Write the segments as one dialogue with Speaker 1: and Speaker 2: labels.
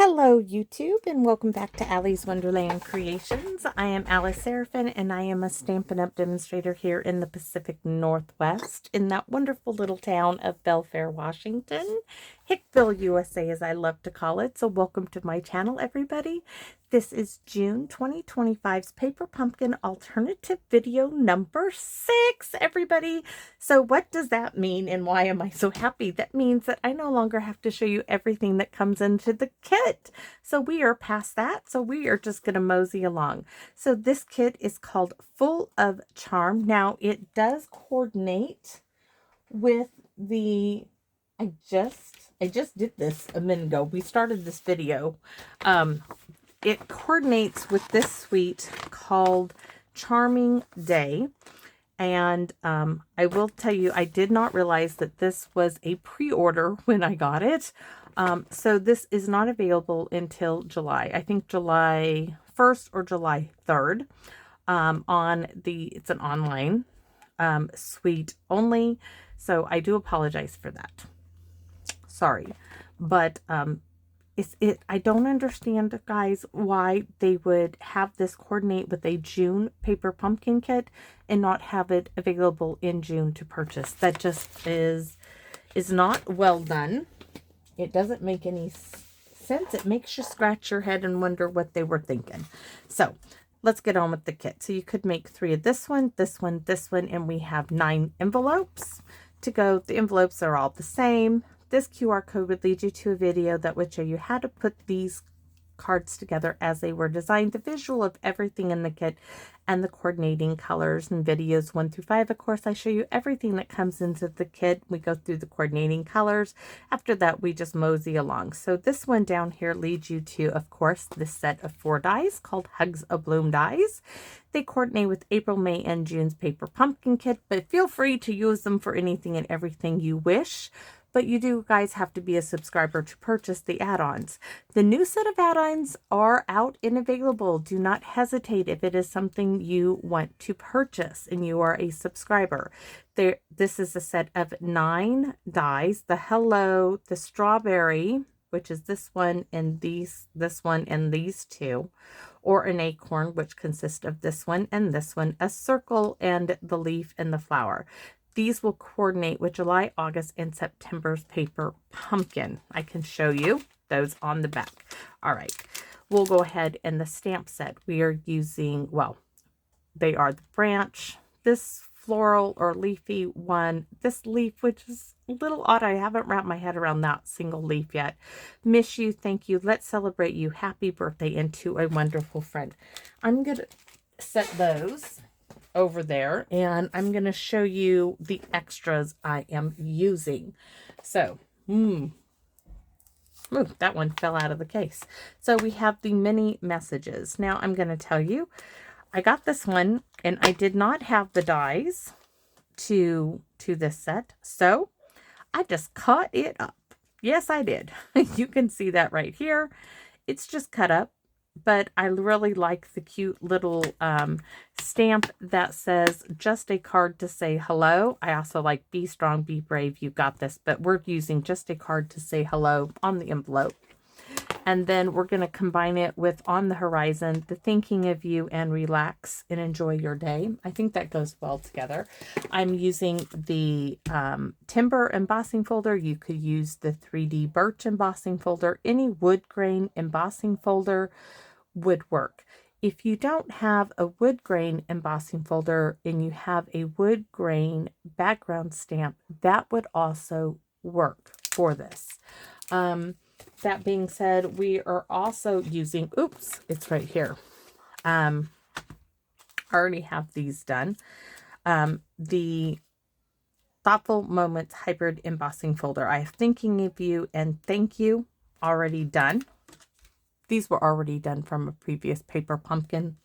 Speaker 1: Hello YouTube and welcome back to Allie's Wonderland Creations. I am Alice Seraphin and I am a Stampin' Up! Demonstrator here in the Pacific Northwest in that wonderful little town of Belfair, Washington. Hickville, USA as I love to call it. So welcome to my channel everybody. This is June 2025's Paper Pumpkin Alternative video number 6, everybody. So what does that mean and why am I so happy? That means that I no longer have to show you everything that comes into the kit. So we are past that. So we are just going to mosey along. So this kit is called Full of Charm. Now it does coordinate with the, I just did this a minute ago. We started this video. It coordinates with this suite called Charming Day. And I will tell you, I did not realize that this was a pre-order when I got it. So this is not available until July. I think July 1st or July 3rd. It's an online suite only. So I do apologize for that. Sorry. But I don't understand, guys, why they would have this coordinate with a June paper pumpkin kit and not have it available in June to purchase. That just is not well done. It doesn't make any sense. It makes you scratch your head and wonder what they were thinking. So let's get on with the kit. So you could make 3 of this one, this one, this one, and we have 9 envelopes to go. The envelopes are all the same. This QR code would lead you to a video that would show you how to put these cards together as they were designed, the visual of everything in the kit, and the coordinating colors and videos 1 through 5. Of course, I show you everything that comes into the kit. We go through the coordinating colors. After that, we just mosey along. So this one down here leads you to, of course, this set of 4 dies called Hugs of Bloom dies. They coordinate with April, May, and June's Paper Pumpkin Kit, but feel free to use them for anything and everything you wish. But you do guys have to be a subscriber to purchase the add-ons. The new set of add-ons are out and available. Do not hesitate if it is something you want to purchase and you are a subscriber. This is a set of 9 dies. The Hello, the Strawberry, which is this one and this one and these 2, or an Acorn, which consists of this one and this one, a Circle, and the Leaf and the Flower. These will coordinate with July, August, and September's Paper Pumpkin. I can show you those on the back. All right, we'll go ahead and the stamp set. We are using, well, they are the branch, this floral or leafy one, this leaf, which is a little odd. I haven't wrapped my head around that single leaf yet. Miss you, thank you, let's celebrate you, happy birthday, and to a wonderful friend. I'm going to set those over there and I'm going to show you the extras I am using. So, ooh, that one fell out of the case. So we have the mini messages. Now I'm going to tell you, I got this one and I did not have the dies to this set. So I just cut it up. Yes, I did. You can see that right here. It's just cut up. But I really like the cute little stamp that says just a card to say hello. I also like be strong, be brave, you got this. But we're using just a card to say hello on the envelope. And then we're going to combine it with On the Horizon, the thinking of you, and relax and enjoy your day. I think that goes well together. I'm using the timber embossing folder. You could use the 3D birch embossing folder. Any wood grain embossing folder would work. If you don't have a wood grain embossing folder and you have a wood grain background stamp, that would also work for this. That being said, we are also using, oops, it's right here. I already have these done. The Thoughtful Moments Hybrid Embossing Folder. I have Thinking of You and Thank You already done. These were already done from a previous Paper Pumpkin.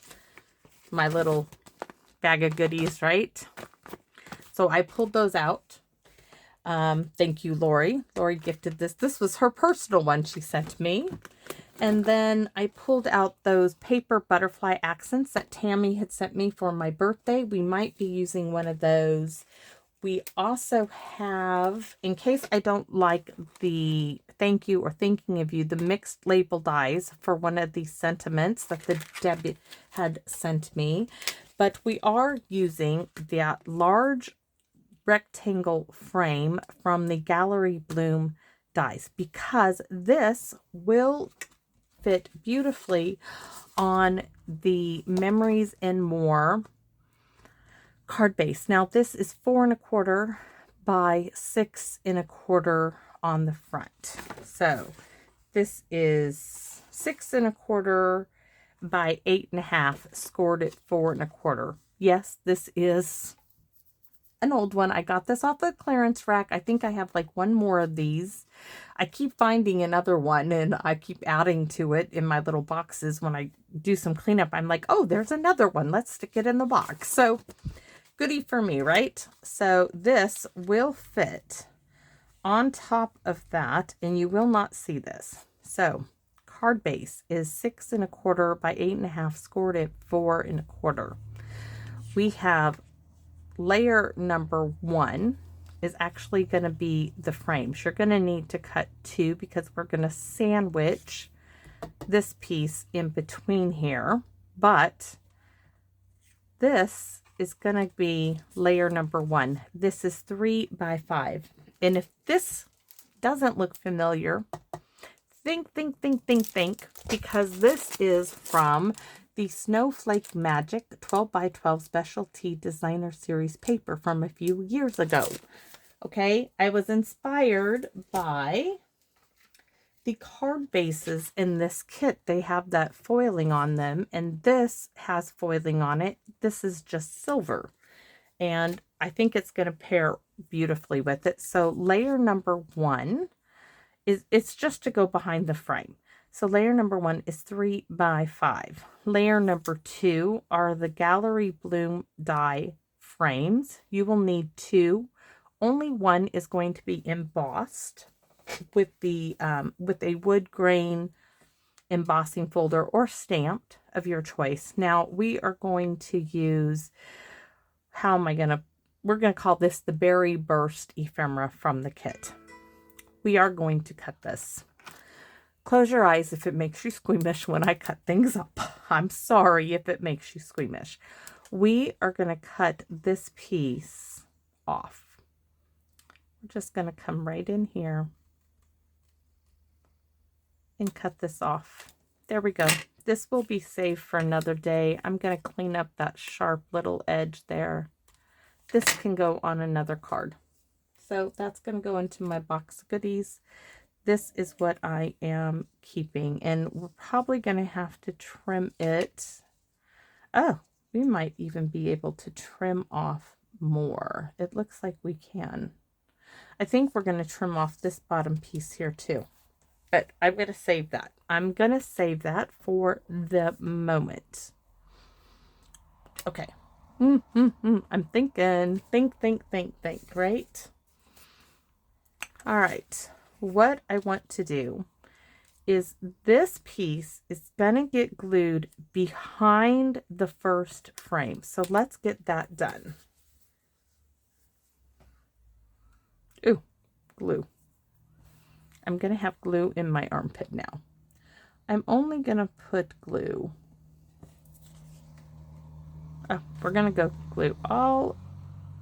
Speaker 1: My little bag of goodies, right? So I pulled those out. Thank you, Lori. Lori gifted this. This was her personal one she sent me. And then I pulled out those paper butterfly accents that Tami had sent me for my birthday. We might be using one of those we also have, in case I don't like the thank you or thinking of you, the mixed label dies for one of these sentiments that the Debbie had sent me. But we are using that large rectangle frame from the Gallery Bloom dies because this will fit beautifully on the Memories and More card base. Now this is 4 1/4 by 6 1/4 on the front. So this is 6 1/4 by 8 1/2, scored at 4 1/4. Yes, this is an old one. I got this off the clearance rack. I think I have like one more of these. I keep finding another one and I keep adding to it in my little boxes. When I do some cleanup, I'm like, oh, there's another one. Let's stick it in the box. So goodie for me, right? So this will fit on top of that, and you will not see this. So card base is 6 1/4 by 8 1/2, scored at 4 1/4. We have layer number 1 is actually going to be the frames. You're going to need to cut 2 because we're going to sandwich this piece in between here, but this is going to be layer number 1. This is 3 by 5. And if this doesn't look familiar, think, because this is from the Snowflake Magic 12 by 12 Specialty Designer Series paper from a few years ago. Okay, I was inspired by the card bases in this kit. They have that foiling on them, and this has foiling on it. This is just silver, and I think it's going to pair beautifully with it. So layer number 1 is, it's just to go behind the frame. So layer number 1 is 3 by 5. Layer number 2 are the Gallery Bloom die frames. You will need 2. Only one is going to be embossed with the with a wood grain embossing folder or stamped of your choice. Now we are going to use, we're going to call this the Berry Burst ephemera from the kit. We are going to cut this. Close your eyes if it makes you squeamish when I cut things up. I'm sorry if it makes you squeamish. We are going to cut this piece off. We're just going to come right in here and cut this off. There we go. This will be saved for another day. I'm going to clean up that sharp little edge there. This can go on another card. So that's going to go into my box of goodies. This is what I am keeping, and we're probably going to have to trim it. Oh, we might even be able to trim off more. It looks like we can. I think we're going to trim off this bottom piece here too, but I'm going to save that. I'm going to save that for the moment. Okay. I'm thinking, think, right? All right. What I want to do is this piece is going to get glued behind the first frame. So let's get that done. Ooh, glue. I'm going to have glue in my armpit now. I'm only going to put glue. Oh, we're going to go glue all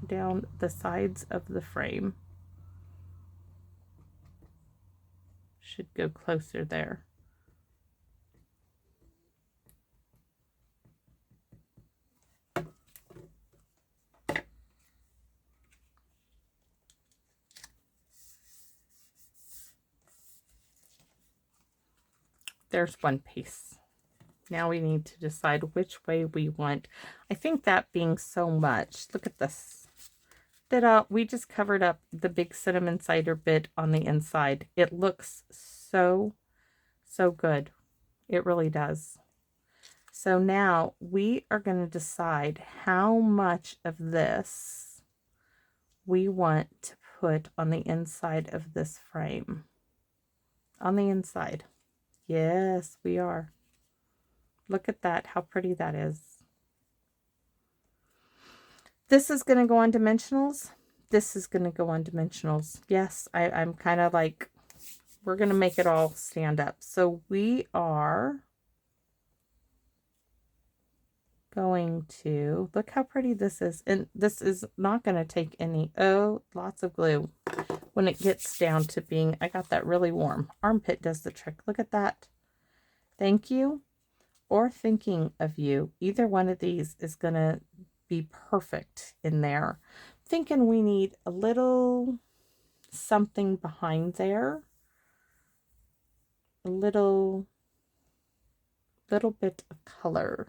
Speaker 1: down the sides of the frame. Should go closer there. There's one piece. Now we need to decide which way we want. I think that being so much, look at this. We just covered up the big cinnamon cider bit on the inside. It looks so good. It really does. So now we are going to decide how much of this we want to put on the inside of this frame. On the inside. Yes, we are. Look at that, how pretty that is. This is going to go on dimensionals. this is going to go on dimensionals. Yes, I'm kind of like, we're going to make it all stand up. So we are going to, look how pretty this is. And this is not going to take any, oh, lots of glue. When it gets down to being, I got that really warm. Armpit does the trick. Look at that. Thank you or thinking of you. Either one of these is going to be perfect in there. Thinking we need a little something behind there. A little bit of color.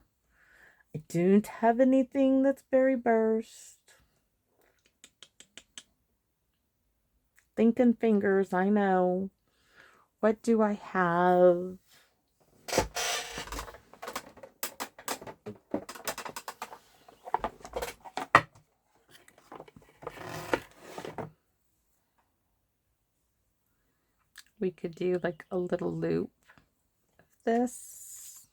Speaker 1: I don't have anything that's berry burst. Thinking fingers, I know. What do I have? We could do like a little loop of this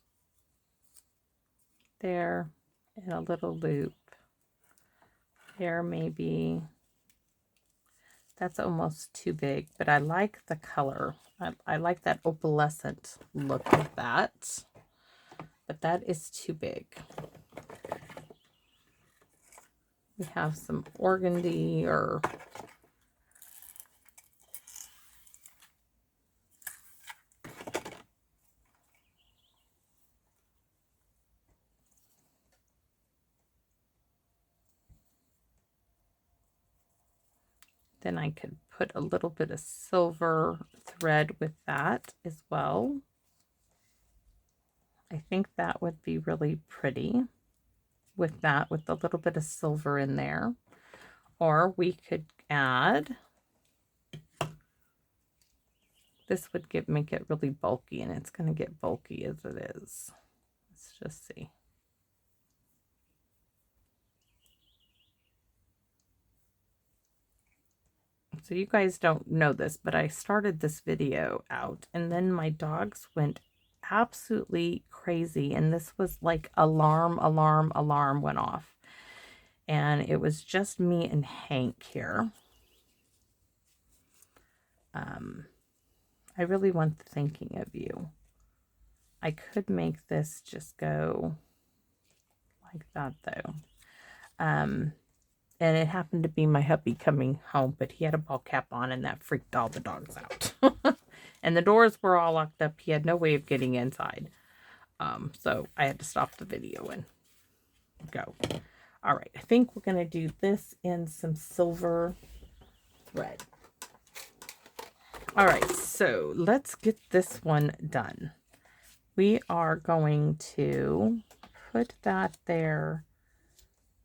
Speaker 1: there and a little loop there, maybe. That's almost too big, but I like the color. I like that opalescent look of that, but that is too big. We have some organdy or then I could put a little bit of silver thread with that as well. I think that would be really pretty with that, with a little bit of silver in there. Or we could add, this would make it really bulky, and it's going to get bulky as it is. Let's just see. So you guys don't know this, but I started this video out and then my dogs went absolutely crazy. And this was like alarm went off. And it was just me and Hank here. I really want the thinking of you. I could make this just go like that though. And it happened to be my hubby coming home, but he had a ball cap on and that freaked all the dogs out. And the doors were all locked up. He had no way of getting inside. So I had to stop the video and go. All right, I think we're going to do this in some silver thread. All right, so let's get this one done. We are going to put that there,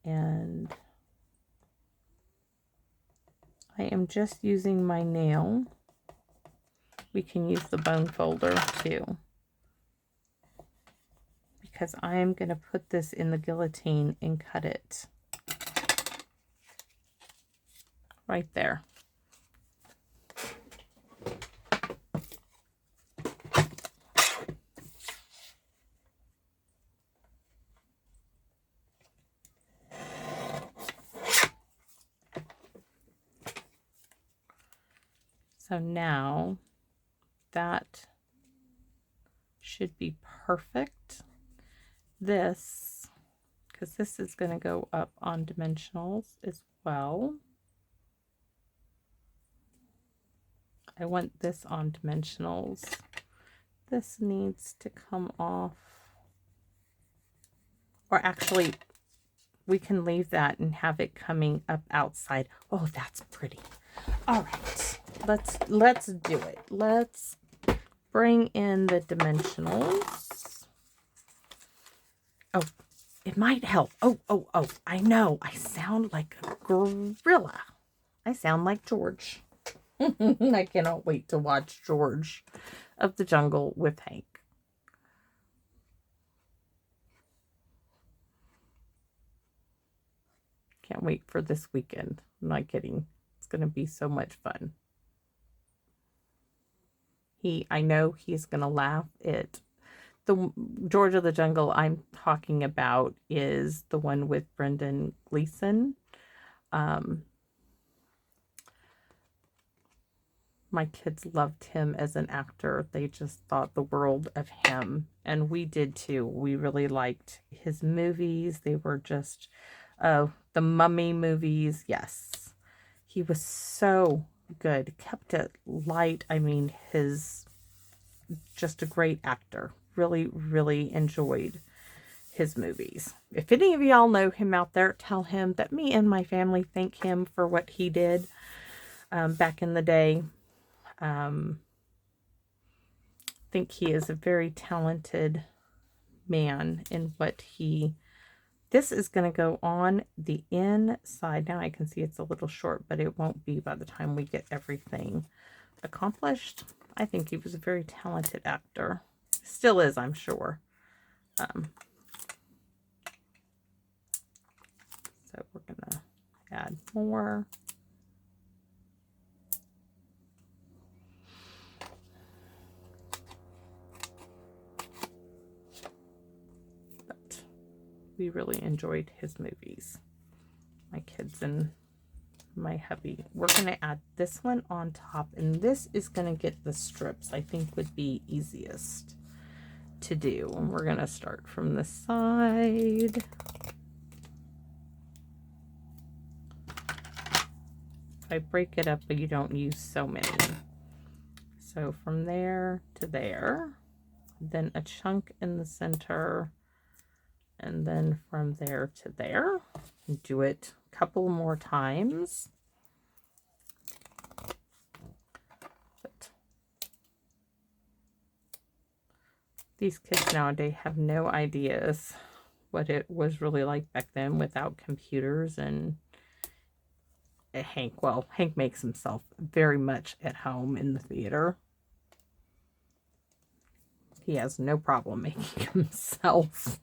Speaker 1: and I am just using my nail. We can use the bone folder too, because I am going to put this in the guillotine and cut it right there. So now that should be perfect. This, because this is going to go up on dimensionals as well. I want this on dimensionals. This needs to come off. Or actually, we can leave that and have it coming up outside. Oh, that's pretty. All right, let's do it. Let's bring in the dimensionals. Oh, it might help. Oh, I know. I sound like a gorilla. I sound like George. I cannot wait to watch George of the Jungle with Hank. Can't wait for this weekend. I'm not kidding. It's going to be so much fun. I know he's going to laugh. The George of the Jungle I'm talking about is the one with Brendan Gleeson. My kids loved him as an actor. They just thought the world of him. And we did too. We really liked his movies. They were just, oh, the Mummy movies. Yes. He was so good. Kept it light. I mean, just a great actor. Really, really enjoyed his movies. If any of y'all know him out there, tell him that me and my family thank him for what he did back in the day. Think he is a very talented man in what this is going to go on the inside. Now I can see it's a little short, but it won't be by the time we get everything accomplished. I think he was a very talented actor. Still is, I'm sure. So we're going to add more. But we really enjoyed his movies. My kids and my hubby. We're going to add this one on top, and this is going to get the strips. I think would be easiest to do. And we're going to start from the side. I break it up, but you don't use so many. So from there to there, then a chunk in the center, and then from there to there. Do it a couple more times. But these kids nowadays have no ideas what it was really like back then without computers and Hank. Well, Hank makes himself very much at home in the theater. He has no problem making himself.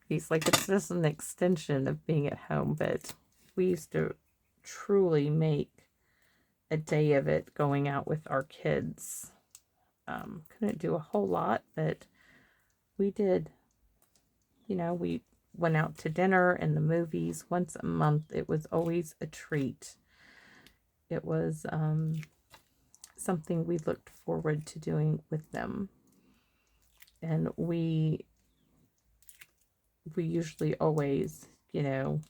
Speaker 1: He's like, it's just an extension of being at home, but we used to truly make a day of it going out with our kids. Couldn't do a whole lot, but we did. You know, we went out to dinner and the movies once a month. It was always a treat. It was something we looked forward to doing with them. And we usually always, you know,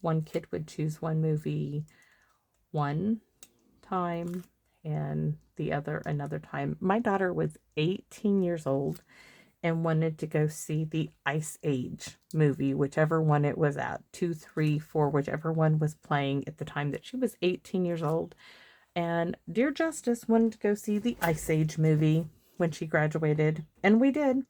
Speaker 1: one kid would choose one movie one time and the other another time. My daughter was 18 years old and wanted to go see the Ice Age movie, whichever one it was at, 2, 3, 4, whichever one was playing at the time that she was 18 years old. And Dear Justice wanted to go see the Ice Age movie when she graduated, and we did.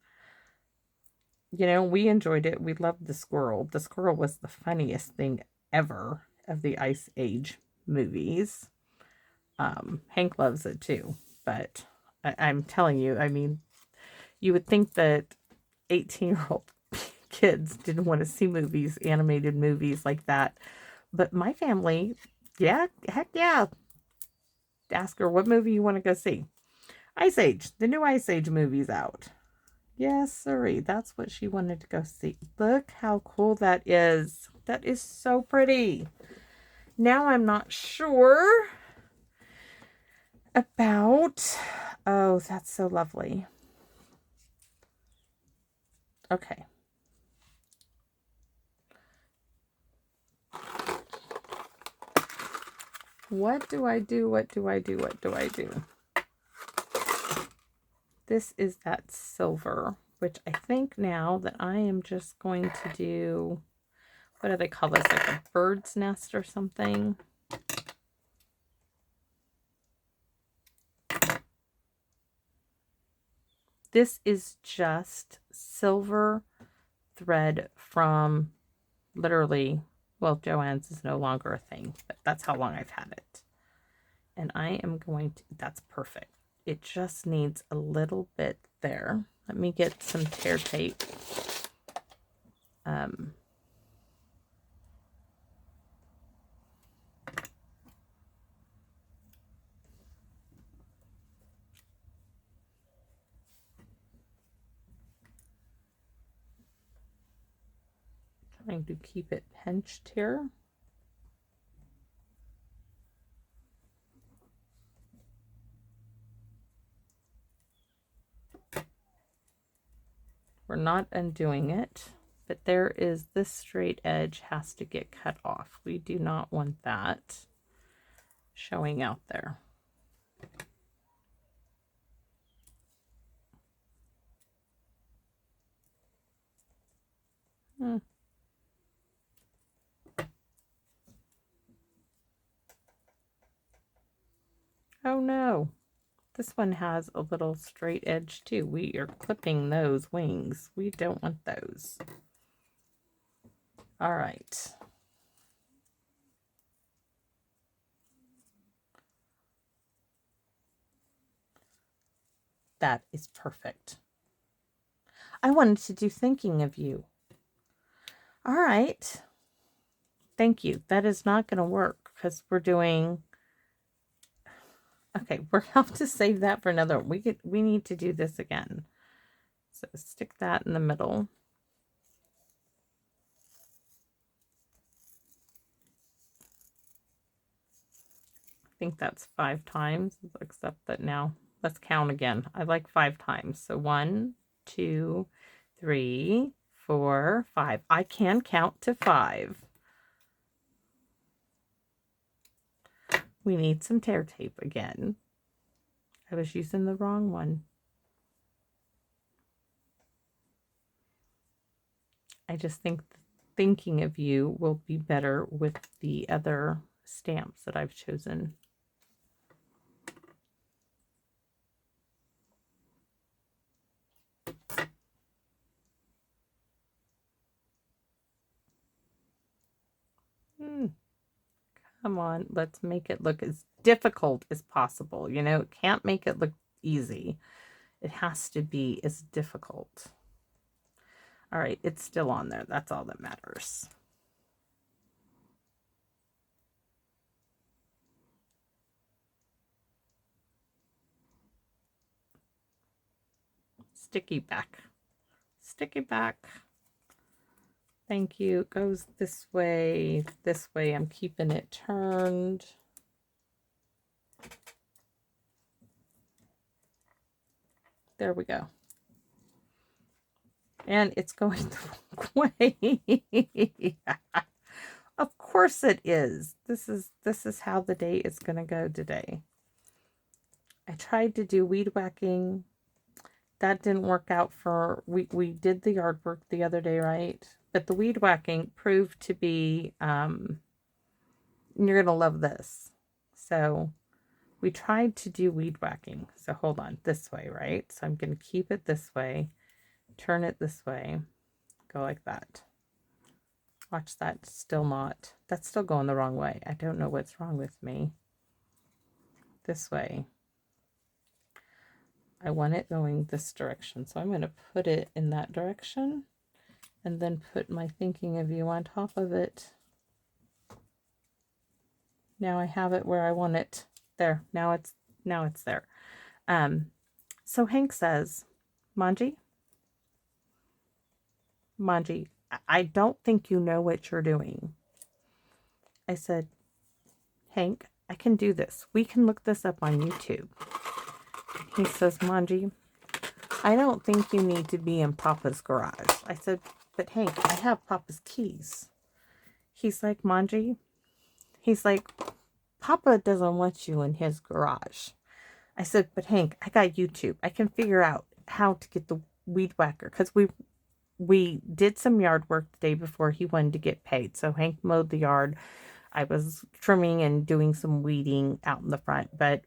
Speaker 1: You know, we enjoyed it. We loved the squirrel. The squirrel was the funniest thing ever of the Ice Age movies. Hank loves it too, but I'm telling you, I mean, you would think that 18-year-old kids didn't want to see movies, animated movies like that. But my family, yeah, heck yeah. Ask her, what movie you want to go see? Ice Age. The new Ice Age movie's out. Yes, sirree. That's what she wanted to go see. Look how cool that is. That is so pretty. Now I'm not sure about... Oh, that's so lovely. Okay. What do I do? What do I do? What do I do? This is that silver, which I think now that I am just going to do, what do they call this? Like a bird's nest or something. This is just silver thread from literally, well, Joann's is no longer a thing, but that's how long I've had it. And I am going to, that's perfect. It just needs a little bit there. Let me get some tear tape. Trying to keep it pinched here. we're not undoing it, but there is this straight edge has to get cut off. We do not want that showing out there. Oh no, this one has a little straight edge too. We are clipping those wings. We don't want those. All right. That is perfect. I wanted to do thinking of you. All right. Thank you. That is not going to work because we're doing... Okay, we're going to have to save that for another. We need to do this again. So stick that in the middle. I think that's 5 times, except that now let's count again. I like 5 times. So 1, 2, 3, 4, 5. I can count to 5. We need some tear tape again. I was using the wrong one. I just think thinking of you will be better with the other stamps that I've chosen. Come on, let's make it look as difficult as possible. You know, it can't make it look easy. It has to be as difficult. All right, it's still on there. That's all that matters. Sticky back. Sticky back. Thank you. It goes this way. This way. I'm keeping it turned. There we go. And it's going the wrong way. Of course it is. This is how the day is going to go today. I tried to do weed whacking. That didn't work out for... We did the yard work the other day, right? But the weed whacking proved to be... you're going to love this. So we tried to do weed whacking. So hold on. This way, right? So I'm going to keep it this way. Turn it this way. Go like that. Watch that. Still not. That's still going the wrong way. I don't know what's wrong with me. This way. I want it going this direction. So I'm going to put it in that direction. And then put my thinking of you on top of it. Now I have it where I want it. There. Now it's there. So Hank says, Manji, I don't think you know what you're doing. I said, Hank, I can do this. We can look this up on YouTube. He says, Manji, I don't think you need to be in Papa's garage. I said, but Hank, I have Papa's keys. He's like, Manji, he's like, Papa doesn't want you in his garage. I said, but Hank, I got YouTube. I can figure out how to get the weed whacker. Because we did some yard work the day before he wanted to get paid. So Hank mowed the yard. I was trimming and doing some weeding out in the front. But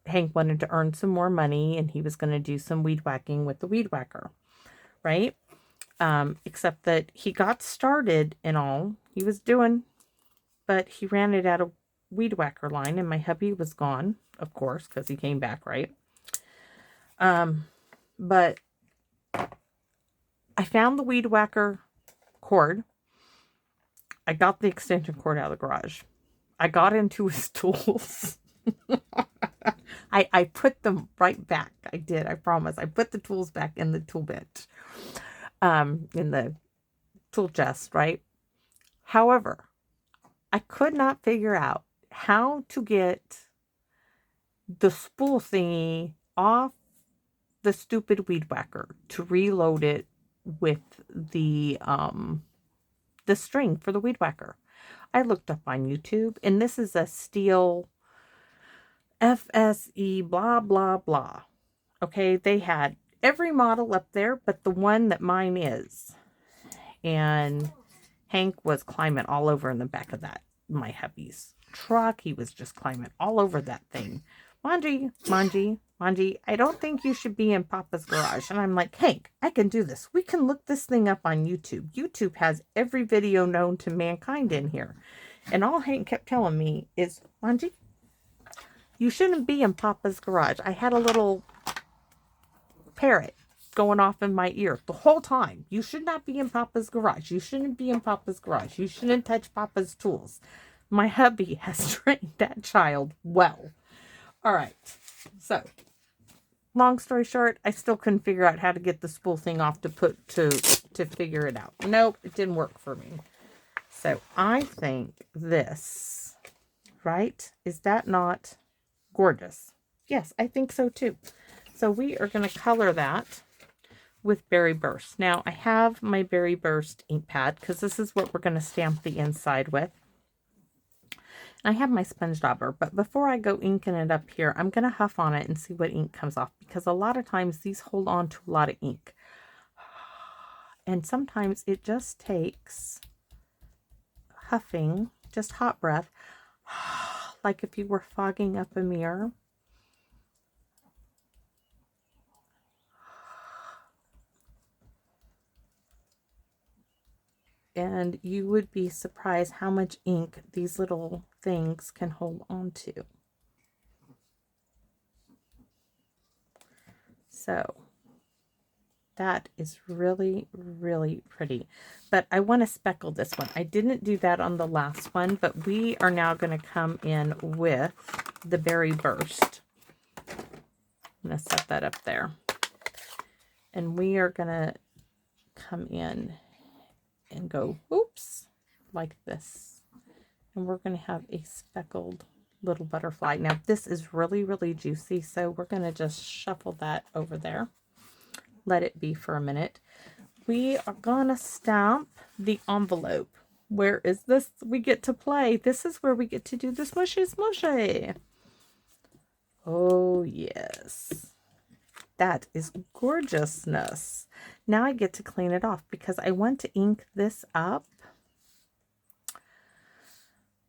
Speaker 1: Hank wanted to earn some more money. And he was going to do some weed whacking with the weed whacker. Right? Except that he got started and all. He was doing. But he ran it out of weed whacker line. And my hubby was gone. Of course. Because he came back. Right? But I found the weed whacker cord. I got the extension cord out of the garage. I got into his tools. I put them right back. I did, I promise. I put the tools back in the tool bench. In the tool chest, right? However, I could not figure out how to get the spool thingy off the stupid weed whacker to reload it with the string for the weed whacker. I looked up on YouTube, and this is a steel FSE blah blah blah. Okay, they had every model up there but the one that mine is. And Hank was climbing all over in the back of that, my hubby's truck. He was just climbing all over that thing. Manji, I don't think you should be in Papa's garage. And I'm like, Hank, I can do this. We can look this thing up on YouTube. YouTube has every video known to mankind in here. And all Hank kept telling me is, Manji, you shouldn't be in Papa's garage. I had a little parrot going off in my ear the whole time. You should not be in Papa's garage. You shouldn't be in Papa's garage. You shouldn't touch Papa's tools. My hubby has trained that child well. All right. So, long story short, I still couldn't figure out how to get the spool thing off to figure it out. Nope, it didn't work for me. So, I think this, right? Is that not gorgeous? Yes, I think so too. So, we are going to color that with Berry Burst. Now, I have my Berry Burst ink pad because this is what we're going to stamp the inside with. I have my sponge dauber, but before I go inking it up here, I'm going to huff on it and see what ink comes off, because a lot of times these hold on to a lot of ink. And sometimes it just takes huffing, just hot breath, like if you were fogging up a mirror. And you would be surprised how much ink these little things can hold on to. So that is really, really pretty. But I want to speckle this one. I didn't do that on the last one, but we are now going to come in with the Berry Burst. I'm going to set that up there. And we are going to come in and go, oops, like this. And we're going to have a speckled little butterfly. Now, this is really, really juicy, so we're going to just shuffle that over there. Let it be for a minute. We are going to stamp the envelope. Where is this? We get to play. This is where we get to do the smushy smushy. Oh, yes. That is gorgeousness. Now I get to clean it off because I want to ink this up.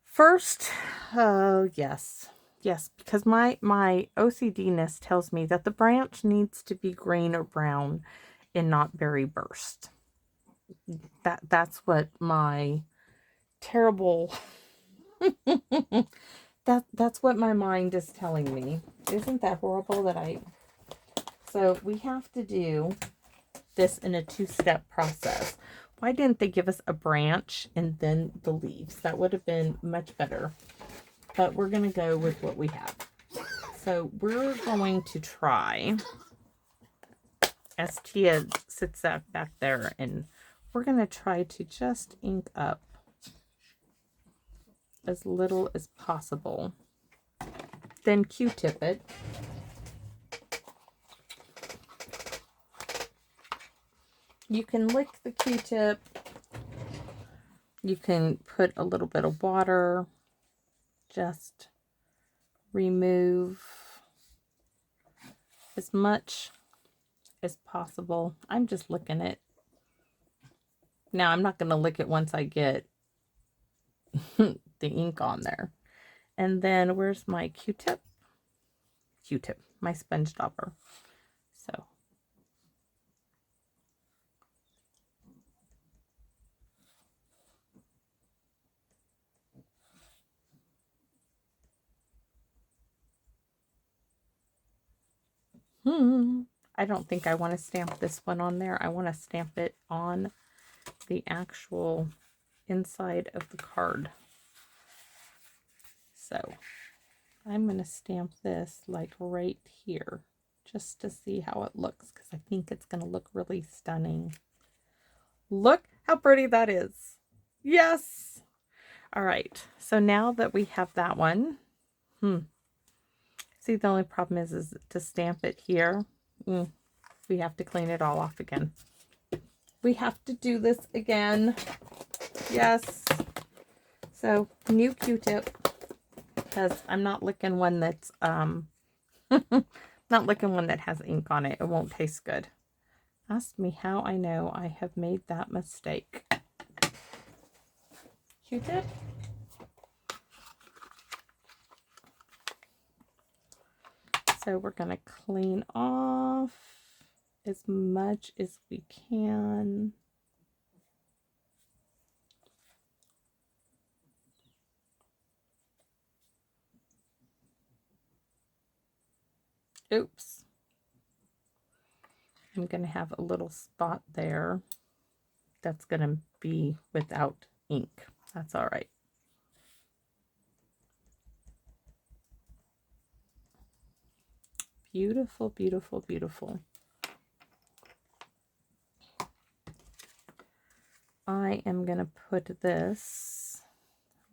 Speaker 1: First, oh yes, because my OCD-ness tells me that the branch needs to be green or brown and not Berry Burst. That's what my terrible that's what my mind is telling me. Isn't that horrible that so we have to do this in a two-step process. Why didn't they give us a branch and then the leaves? That would have been much better. But we're going to go with what we have. So we're going to try, as Tia sits back there, and we're going to try to just ink up as little as possible. Then Q-tip it. You can lick the Q-tip. You can put a little bit of water. Just remove as much as possible. I'm just licking it. Now, I'm not going to lick it once I get the ink on there. And then, where's my Q-tip? Q-tip, my sponge dauber. So. I don't think I want to stamp this one on there. I want to stamp it on the actual inside of the card. So I'm going to stamp this like right here just to see how it looks, because I think it's going to look really stunning. Look how pretty that is. Yes. All right. So now that we have that one, see, the only problem is to stamp it here. We have to clean it all off again. We have to do this again. Yes. So, new Q-tip, because I'm not licking one that's, not licking one that has ink on it. It won't taste good. Ask me how I know I have made that mistake. Q-tip. So we're going to clean off as much as we can. Oops. I'm going to have a little spot there that's going to be without ink. That's all right. Beautiful, beautiful, beautiful. I am going to put this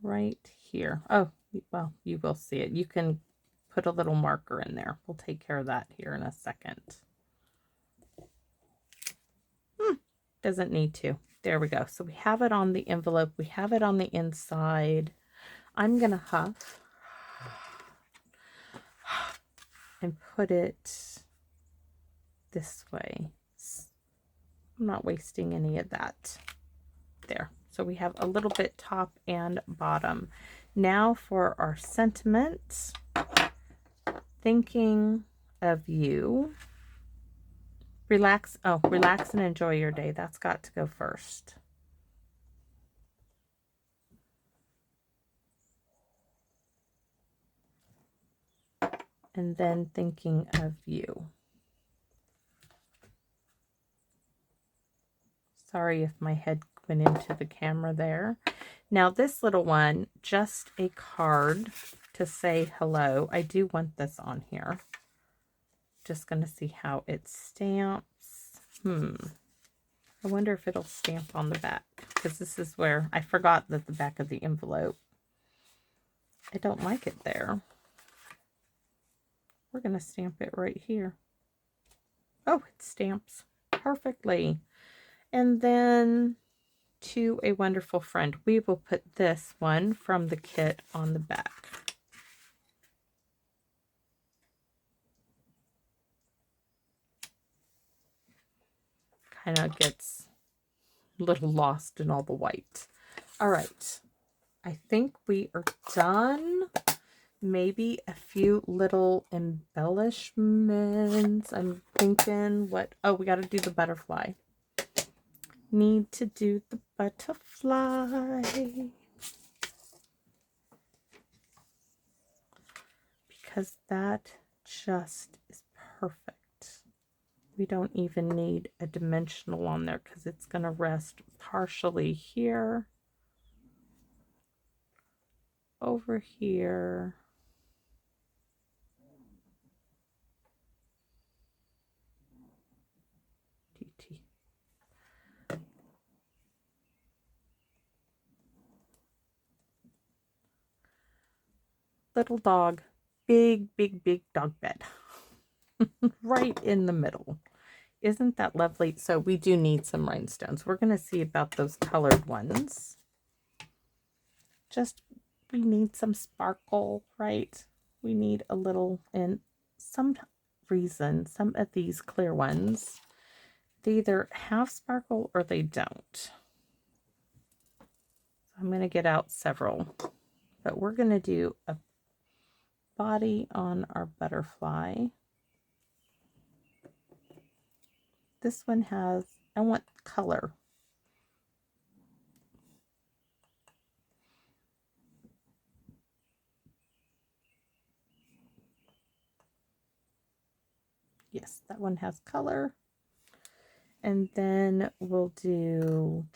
Speaker 1: right here. Oh, well, you will see it. You can put a little marker in there. We'll take care of that here in a second. Doesn't need to. There we go. So we have it on the envelope. We have it on the inside. I'm going to huff and put it this way. I'm not wasting any of that. There. So we have a little bit top and bottom. Now for our sentiment. Thinking of you. Relax. Oh, relax and enjoy your day. That's got to go first. And then thinking of you. Sorry if my head went into the camera there. Now this little one, just a card to say hello. I do want this on here. Just going to see how it stamps. I wonder if it'll stamp on the back, because this is where I forgot that the back of the envelope. I don't like it there. We're going to stamp it right here. Oh, it stamps perfectly. And then to a wonderful friend, we will put this one from the kit on the back. Kind of gets a little lost in all the white. All right. I think we are done. Maybe a few little embellishments. I'm thinking what... Oh, we got to do the butterfly. Need to do the butterfly. Because that just is perfect. We don't even need a dimensional on there because it's going to rest partially here, over here, TT. Little dog, big, big, big dog bed. Right in the middle. Isn't that lovely? So we do need some rhinestones. We're going to see about those colored ones. Just, we need some sparkle, right? We need a little, and some reason, some of these clear ones, they either have sparkle or they don't. So I'm going to get out several, but we're going to do a body on our butterfly. This one has, I want color. Yes, that one has color. And then we'll do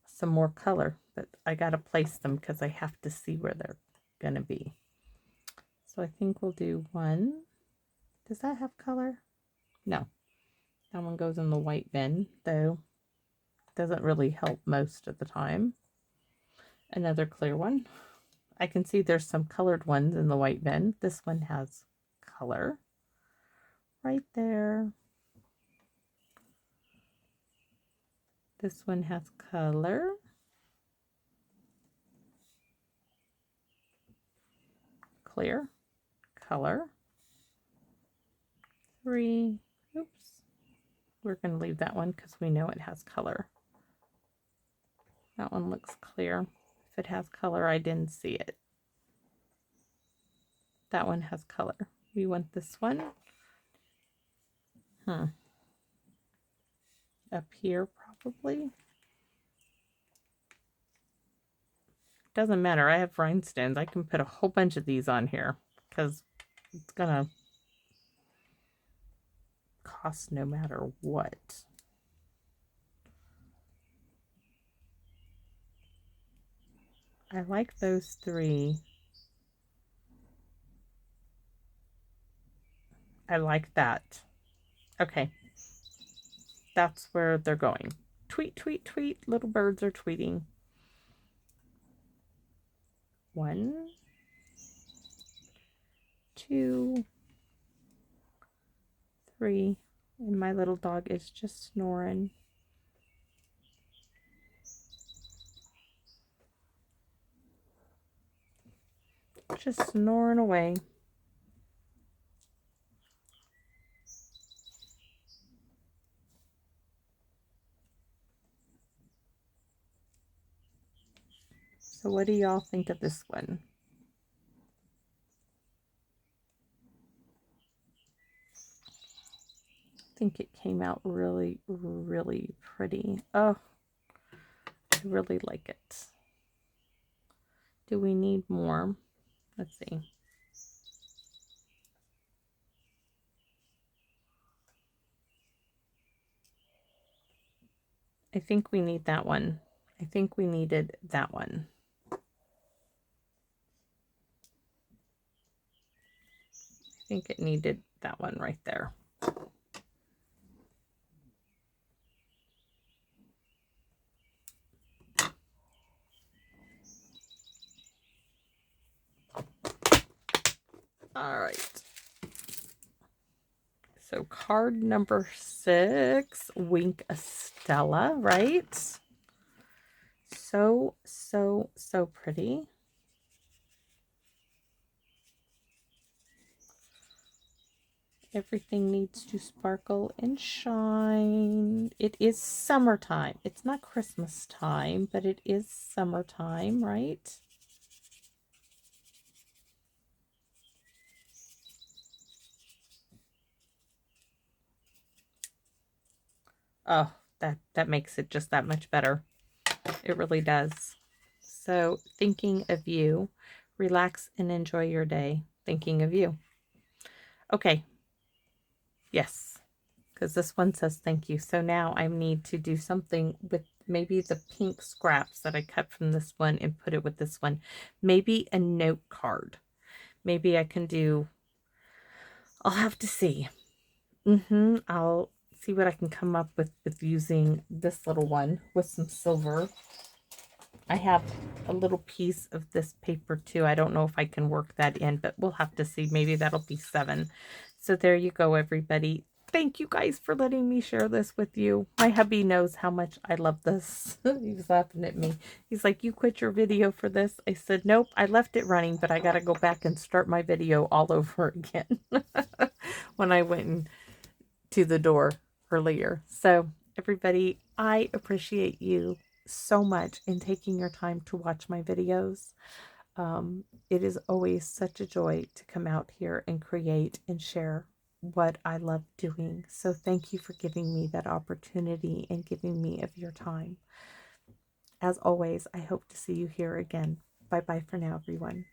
Speaker 1: some more color, but I got to place them because I have to see where they're going to be. So I think we'll do one. Does that have color? No. That one goes in the white bin, though doesn't really help most of the time. Another clear one. I can see there's some colored ones in the white bin. This one has color right there. This one has color. Clear, color. 3. Oops. We're going to leave that one because we know it has color. That one looks clear. If it has color, I didn't see it. That one has color. We want this one. Up here, probably. Doesn't matter. I have rhinestones. I can put a whole bunch of these on here because it's gonna cost no matter what. I like those 3. I like that. Okay. That's where they're going. Tweet, tweet, tweet. Little birds are tweeting. 1, 2, 3. And my little dog is just snoring. Just snoring away. So what do y'all think of this one? I think it came out really, really pretty. Oh, I really like it. Do we need more? Let's see. I think we need that one. I think we needed that one. I think it needed that one right there. All right. So card number 6, Wink a Stella, right? So, so, so pretty. Everything needs to sparkle and shine. It is summertime. It's not Christmas time, but it is summertime, right? Oh, that makes it just that much better. It really does. So, thinking of you, relax and enjoy your day. Thinking of you. Okay. Yes, because this one says thank you. So now I need to do something with maybe the pink scraps that I cut from this one and put it with this one. Maybe a note card. Maybe I can do, I'll have to see. I'll see what I can come up with using this little one with some silver. I have a little piece of this paper too. I don't know if I can work that in, but we'll have to see. Maybe that'll be 7. So there you go, everybody. Thank you guys for letting me share this with you. My hubby knows how much I love this. He was laughing at me. He's like, you quit your video for this? I said, nope, I left it running, but I got to go back and start my video all over again when I went to the door earlier. So everybody, I appreciate you so much in taking your time to watch my videos. It is always such a joy to come out here and create and share what I love doing. So thank you for giving me that opportunity and giving me of your time. As always, I hope to see you here again. Bye bye for now, everyone.